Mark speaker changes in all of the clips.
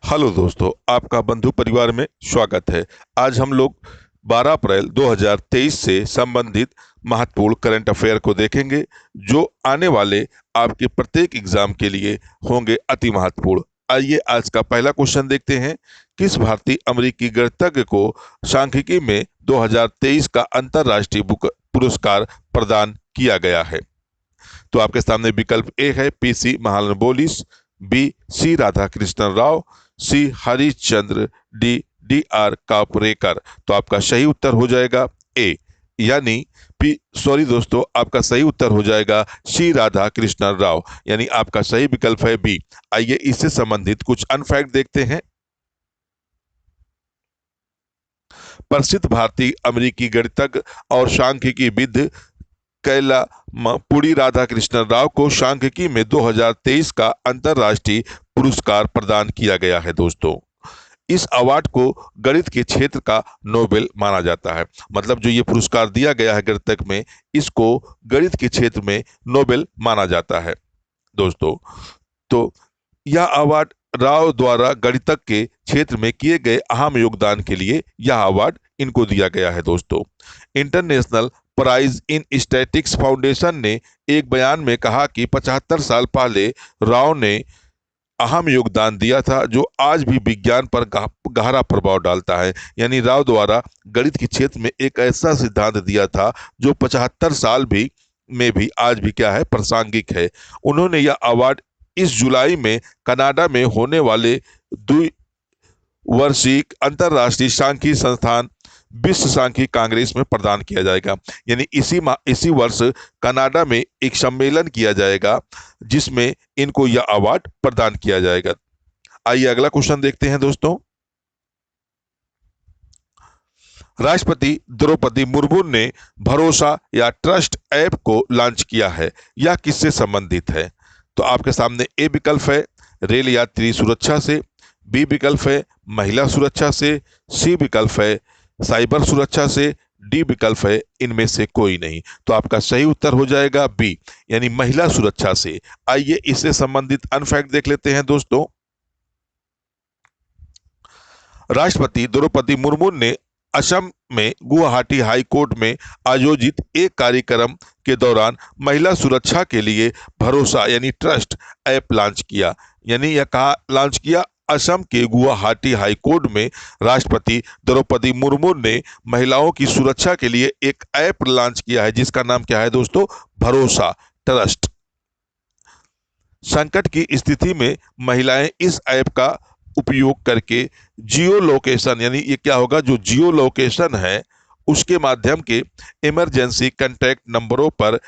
Speaker 1: Hello दोस्तों, आपका बंधु परिवार में स्वागत है। आज हम लोग 12 अप्रैल 2023 से संबंधित महत्वपूर्ण करंट अफेयर को देखेंगे, जो आने वाले आपके प्रत्येक एग्जाम के लिए होंगे अति महत्वपूर्ण। आइए आज का पहला क्वेश्चन देखते हैं। किस भारतीय अमेरिकी गणितज्ञ को सांख्यिकी में 2023 का अंतर्राष्ट्रीय बुक पुरस्कार प्रदान किया गया है? तो आपके सामने विकल्प ए है PC Mahalanobis, B C Radha Krishnan Rao, C Harishchandra, D D R Kaprekar. तो आपका सही उत्तर हो जाएगा ए, यानी पी सॉरी दोस्तों, आपका सही उत्तर हो जाएगा सी राधा कृष्णन राव, यानी आपका सही विकल्प है बी। आइए इससे संबंधित कुछ अनफैक्ट देखते हैं। प्रसिद्ध भारतीय अमेरिकी गणितज्ञ और सांख्यिकीविद कैलामपुरी राधाकृष्णन राव को सांख्यिकी में 2023 का अंतर्राष्ट्रीय पुरस्कार प्रदान किया गया है दोस्तों। इस अवार्ड को गणित के क्षेत्र का नोबेल माना जाता है। मतलब जो ये पुरस्कार दिया गया है गणितज्ञ में, इसको गणित के क्षेत्र में नोबेल माना जाता है दोस्तों। तो यह अवार्ड राव द्वारा गणितज्ञ के क्षेत्र में किए गए अहम योगदान के लिए यह अवार्ड इनको दिया गया है दोस्तों। International prize in statistics foundation ने एक बयान में कहा कि 75 साल पहले राव ने अहम योगदान दिया था, जो आज भी विज्ञान पर गहरा प्रभाव डालता है। यानी राव द्वारा गणित के क्षेत्र में एक ऐसा सिद्धांत दिया था जो 75 साल भी में भी आज भी क्या है, प्रासंगिक है। उन्होंने यह अवार्ड इस जुलाई में कनाडा में होने वाले द्विवार्षिक अंतर्राष्ट्रीय सांख्यिकी संस्थान विश्व सांख्यिकी कांग्रेस में प्रदान किया जाएगा। यानी इसी वर्ष कनाडा में एक सम्मेलन किया जाएगा जिसमें इनको यह अवार्ड प्रदान किया जाएगा। आइए अगला क्वेश्चन देखते हैं दोस्तों। राष्ट्रपति द्रौपदी मुर्मू ने भरोसा या ट्रस्ट ऐप को लॉन्च किया है। यह किससे संबंधित है? तो आपके सामने ए विकल्प है रेल यात्री सुरक्षा से, बी विकल्प है महिला सुरक्षा से, सी विकल्प है साइबर सुरक्षा से, डी विकल्प है इनमें से कोई नहीं। तो आपका सही उत्तर हो जाएगा बी, यानी महिला सुरक्षा से। आइए इससे संबंधित अनफैक्ट देख लेते हैं दोस्तों। राष्ट्रपति द्रौपदी मुर्मू ने असम में गुवाहाटी हाई कोर्ट में आयोजित एक कार्यक्रम के दौरान महिला सुरक्षा के लिए भरोसा यानी ट्रस्ट ऐप लॉन्च किया। यानी यह कहा लॉन्च किया, असम के गुवाहाटी हाई कोर्ट में राष्ट्रपति द्रौपदी मुर्मू ने महिलाओं की सुरक्षा के लिए एक ऐप लॉन्च किया है, जिसका नाम क्या है दोस्तों? भरोसा ट्रस्ट। संकट की स्थिति में महिलाएं इस ऐप का उपयोग करके जियो लोकेशन, यानी ये क्या होगा, जो जियो लोकेशन है उसके माध्यम के इमरजेंसी कांटेक्ट नंबरों पर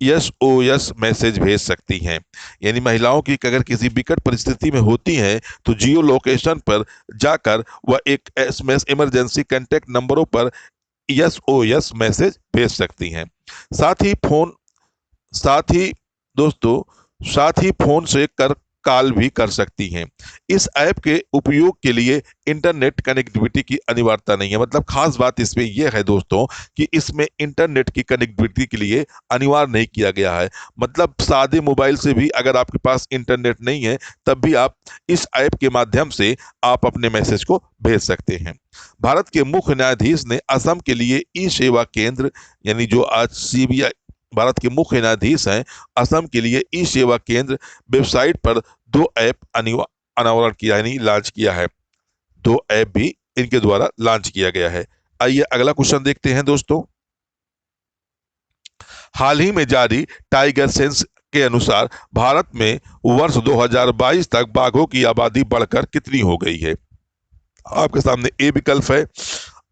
Speaker 1: SOS मैसेज भेज सकती हैं। यानी महिलाओं की अगर किसी विकट परिस्थिति में होती हैं तो जियो लोकेशन पर जाकर वह एक SMS इमरजेंसी कांटेक्ट नंबरों पर SOS मैसेज भेज सकती हैं। साथ ही फोन साथ ही दोस्तों साथ ही फोन से कर कॉल भी कर सकती हैं। इस ऐप के उपयोग के लिए इंटरनेट कनेक्टिविटी की अनिवार्यता नहीं है। मतलब खास बात इसमें यह है दोस्तों कि इसमें इंटरनेट की कनेक्टिविटी के लिए अनिवार्य नहीं किया गया है। मतलब सादे मोबाइल से भी अगर आपके पास इंटरनेट नहीं है तब भी आप इस ऐप के माध्यम से आप अपने मैसेज को भेज सकते हैं। भारत के मुख्य न्यायाधीश ने असम के लिए ई सेवा केंद्र, यानी जो आज CBI भारत के मुख्य न्यायाधीश हैं, असम के लिए ई सेवा केंद्र वेबसाइट पर 2 ऐप अनावरण किया, यानी लॉन्च किया है। 2 ऐप भी इनके द्वारा लॉन्च किया गया है। आइए अगला क्वेश्चन देखते हैं दोस्तों। हाल ही में जारी टाइगर सेंस के अनुसार भारत में वर्ष 2022 तक बाघों की आबादी बढ़कर कितनी हो गई है? आपके सामने ए विकल्प है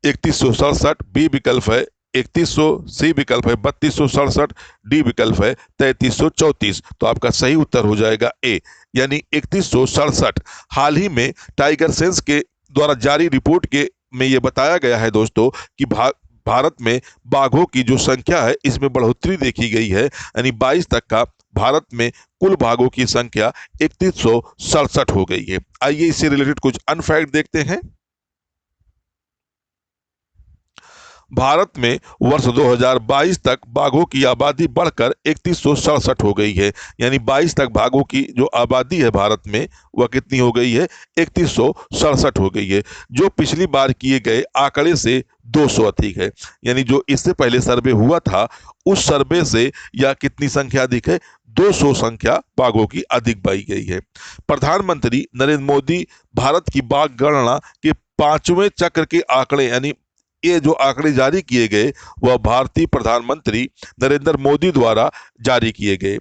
Speaker 1: 3167, बी विकल्प है 3100, सी विकल्प है 3267, डी विकल्प है 3334। तो आपका सही उत्तर हो जाएगा ए, यानी 3167। हाल ही में टाइगर सेंस के द्वारा जारी रिपोर्ट के में ये बताया गया है दोस्तों कि भारत में बाघों की जो संख्या है इसमें बढ़ोतरी देखी गई है। यानी 22 तक का भारत में कुल बाघों की संख्या 3167 हो गई है। आइए इससे रिलेटेड कुछ अनफैक्ट देखते हैं। भारत में वर्ष 2022 तक बाघों की आबादी बढ़कर 3167 हो गई है। यानी 22 तक बाघों की जो आबादी है भारत में वह कितनी हो गई है? 3167 हो गई है, जो पिछली बार किए गए आंकड़े से 200 अधिक है। यानी जो इससे पहले सर्वे हुआ था उस सर्वे से यह कितनी संख्या अधिक है? 200 संख्या बाघों की अधिक पाई गई है। प्रधानमंत्री नरेंद्र मोदी भारत की बाघ गणना के 5वें चक्र के आंकड़े, यानी ये जो आंकड़े जारी किए गए वह भारतीय प्रधानमंत्री नरेंद्र मोदी द्वारा जारी किए गए।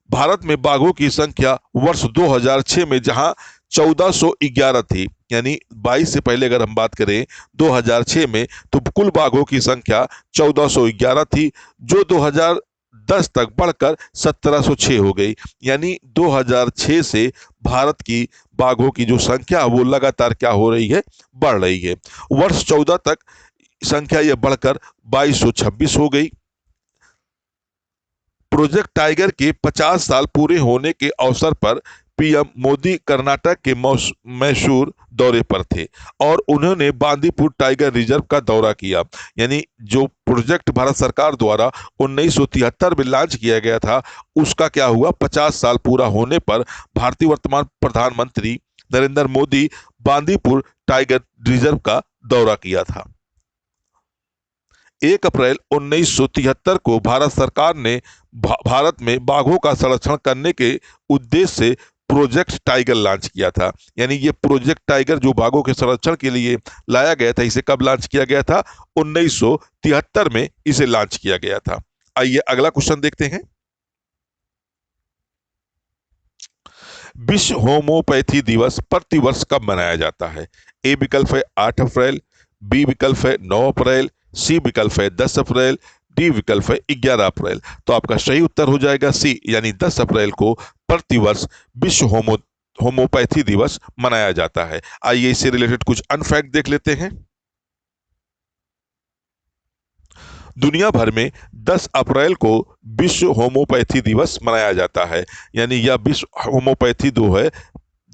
Speaker 1: भारत में बाघों की संख्या वर्ष 2006 में जहां 1411 थी, यानी 22 से पहले अगर हम बात करें 2006 में, तो कुल बाघों की संख्या 1411 थी, जो 2010 तक बढ़कर 1706 हो गई। यानी 2006 से भारत की बाघों की जो संख्या वो लगातार क्या हो रही है? बढ़ रही है। वर्ष 14 तक संख्या यह बढ़कर 2226 हो गई। प्रोजेक्ट टाइगर के 50 साल पूरे होने के अवसर पर पीएम मोदी कर्नाटक के मैसूर दौरे पर थे और उन्होंने बांदीपुर टाइगर रिजर्व का दौरा किया। यानी जो प्रोजेक्ट भारत सरकार द्वारा 1973 में लॉन्च किया गया था उसका क्या हुआ? 50 साल पूरा होने पर भारतीय वर्तमान प्रधानमंत्री नरेंद्र मोदी बांदीपुर टाइगर रिजर्व का दौरा किया था। 1 अप्रैल 1973 को भारत सरकार ने भारत में बाघों का संरक्षण करने के उद्देश्य से प्रोजेक्ट टाइगर लॉन्च किया था। यानी ये प्रोजेक्ट टाइगर जो बाघों के संरक्षण के लिए लाया गया था, इसे कब लॉन्च किया गया था? 1973 में इसे लॉन्च किया गया था। आइए अगला क्वेश्चन देखते हैं। विश्व होम्योपैथी दिवस प्रतिवर्ष कब मनाया जाता है? ए विकल्प है 8 अप्रैल, बी विकल्प है 9 अप्रैल, सी विकल्प है 10 अप्रैल, डी विकल्प है 11 अप्रैल। तो आपका सही उत्तर हो जाएगा सी, यानी 10 अप्रैल को प्रतिवर्ष विश्व होम्योपैथी दिवस मनाया जाता है। आइए इससे रिलेटेड कुछ अनफैक्ट देख लेते हैं। दुनिया भर में 10 अप्रैल को विश्व होम्योपैथी दिवस मनाया जाता है। यानी यह विश्व होम्योपैथी जो है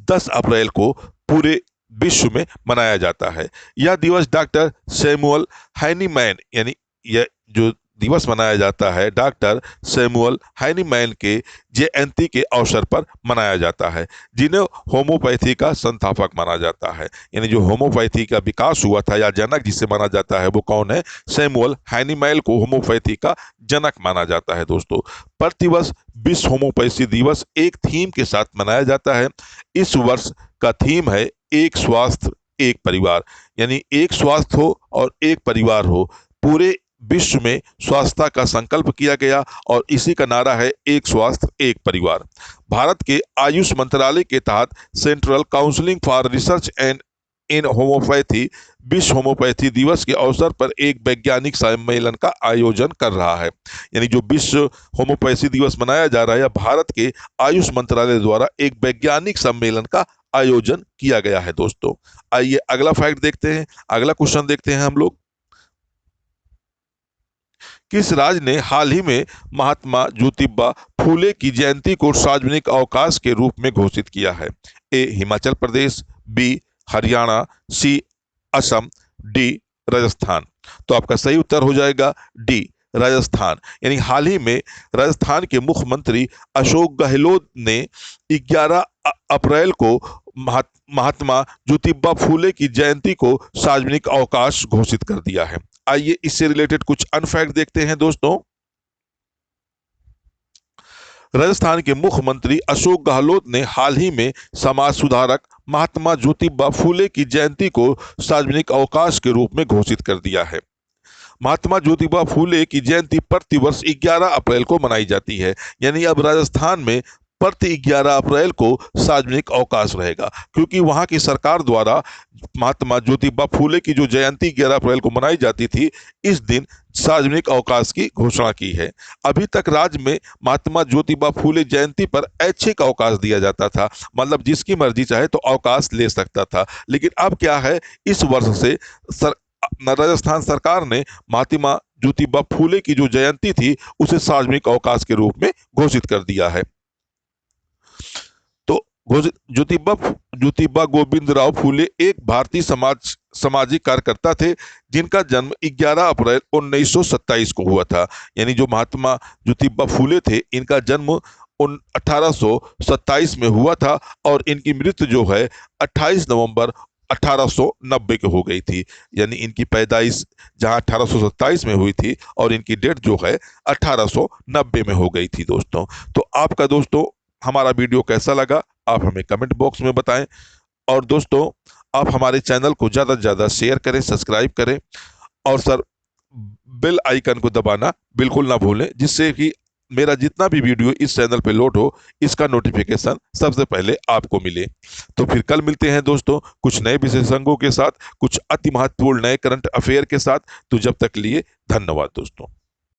Speaker 1: 10 अप्रैल को पूरे विश्व में मनाया जाता है। यह दिवस डॉक्टर सैमुअल हैनीमैन, यानी यह जो दिवस मनाया जाता है डॉक्टर सैमुअल हैनीमैन के जयंती के अवसर पर मनाया जाता है, जिन्हें होम्योपैथी का संस्थापक माना जाता है। यानी जो होम्योपैथी का विकास हुआ था या जनक जिसे माना जाता है वो कौन है? सैमुअल हैनीमैन को होम्योपैथी का जनक माना जाता है। दोस्तों, प्रतिवर्ष विश्व होम्योपैथी दिवस एक थीम के साथ मनाया जाता है। इस वर्ष का थीम है एक स्वास्थ्य एक परिवार। यानी एक स्वास्थ्य हो और एक परिवार हो। पूरे विश्व में स्वास्थ्य का संकल्प किया गया और इसी का नारा है एक स्वास्थ्य एक परिवार। भारत के आयुष मंत्रालय के तहत central counselling for research and in homeopathy विश्व होम्योपैथी दिवस के अवसर पर एक वैज्ञानिक सम्मेलन का आयोजन कर रहा है। यानी जो विश्व होम्योपैथी दिवस मनाया जा रहा है, भारत के आयुष मंत्रालय द्वारा एक वैज्ञानिक सम्मेलन का आयोजन किया गया है। दोस्तों, आइए अगला फैक्ट देखते हैं, अगला क्वेश्चन देखते हैं हम लोग। किस राज्य ने हाल ही में महात्मा ज्योतिबा फूले की जयंती को सार्वजनिक अवकाश के रूप में घोषित किया है? ए हिमाचल प्रदेश, बी हरियाणा, सी असम, डी राजस्थान। तो आपका सही उत्तर हो जाएगा डी राजस्थान। यानी हाल ही में राजस्थान के मुख्यमंत्री अशोक गहलोत ने 11 अप्रैल को महात्मा ज्योतिबा फूले की जयंती को सार्वजनिक अवकाश घोषित कर दिया है। आइए इससे रिलेटेड कुछ अनफैक्ट देखते हैं। दोस्तों, राजस्थान के मुख्यमंत्री अशोक गहलोत ने हाल ही में समाज सुधारक महात्मा ज्योतिबा फूले की जयंती को सार्वजनिक अवकाश के रूप में घोषित कर दिया है। महात्मा ज्योतिबा फूले की जयंती प्रतिवर्ष 11 अप्रैल को मनाई जाती है। यानी अब राजस्थान में प्रति 11 अप्रैल को सार्वजनिक अवकाश रहेगा, क्योंकि वहां की सरकार द्वारा महात्मा ज्योतिबा फूले की जो जयंती 11 अप्रैल को मनाई जाती थी, इस दिन सार्वजनिक अवकाश की घोषणा की है। अभी तक राज्य में महात्मा ज्योतिबा फूले जयंती पर ऐच्छिक अवकाश दिया जाता था, मतलब जिसकी मर्जी चाहे तो अवकाश ले सकता था। लेकिन अब क्या है, इस वर्ष से राजस्थान सरकार ने महात्मा ज्योतिबा फूले की जो जयंती थी उसे सार्वजनिक अवकाश के रूप में घोषित कर दिया है। तो ज्योतिबा गोविंद राव फूले एक भारतीय सामाजिक कार्यकर्ता थे जिनका जन्म 11 अप्रैल 1927 को हुआ था। यानी जो महात्मा ज्योतिबा फूले थे, इनका जन्म 1827 में हुआ था और इनकी मृत्यु जो है 28 नवंबर 1890 को हो गई थी। यानी इनकी पैदाइश जहां 1827 में हुई थी और इनकी डेथ जो है 1890 में हो गई थी दोस्तों। तो आपका दोस्तों हमारा वीडियो कैसा लगा आप हमें कमेंट बॉक्स में बताएं। और दोस्तों आप हमारे चैनल को ज़्यादा से ज़्यादा शेयर करें, सब्सक्राइब करें और सर बेल आइकन को दबाना बिल्कुल ना भूलें, जिससे कि मेरा जितना भी वीडियो इस चैनल पे लोड हो इसका नोटिफिकेशन सबसे पहले आपको मिले। तो फिर कल मिलते हैं दोस्तों कुछ नए विशेषज्ञों के साथ, कुछ अति महत्वपूर्ण नए करंट अफेयर के साथ। तो जब तक लिए धन्यवाद दोस्तों।